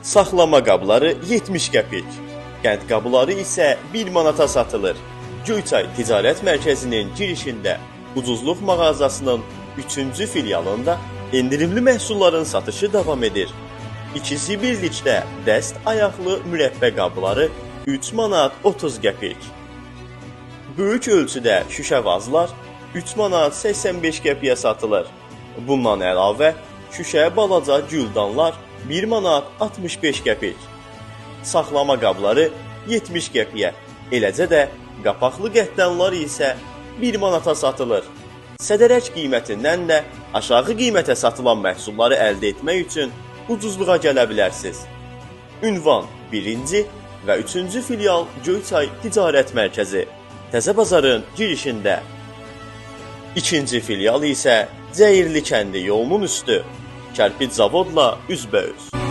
Saxlama qabları 70 qəpik. Qənd qabları isə 1 manata satılır. Göyçay Ticarət Mərkəzinin girişində ucuzluq mağazasının 3-cü filialında endirimli məhsulların satışı davam edir. İkisi birlikdə dəst ayaqlı mürəbbə qabları 3 manat 30 qəpik. Böyük ölçüdə şüşə vazlar 3 manat 85 qəpiyə satılır. Bundan əlavə şüşə balaca güldanlar 1 manat 65 qəpik. Saxlama qabları 70 qəpiyə, eləcə də qapaqlı qəhdənlar isə 1 manata satılır. Sədərək qiymətindən də aşağı qiymətə satılan məhsulları əldə etmək üçün ucuzluğa gələ bilərsiniz. Ünvan 1-ci və 3-cü filial Göyçay Ticarət Mərkəzi, Təzə Bazarın girişində. 2-ci filial isə Cəyirli kəndi yolunun üstü, Kərpic zavodla üzbəüz.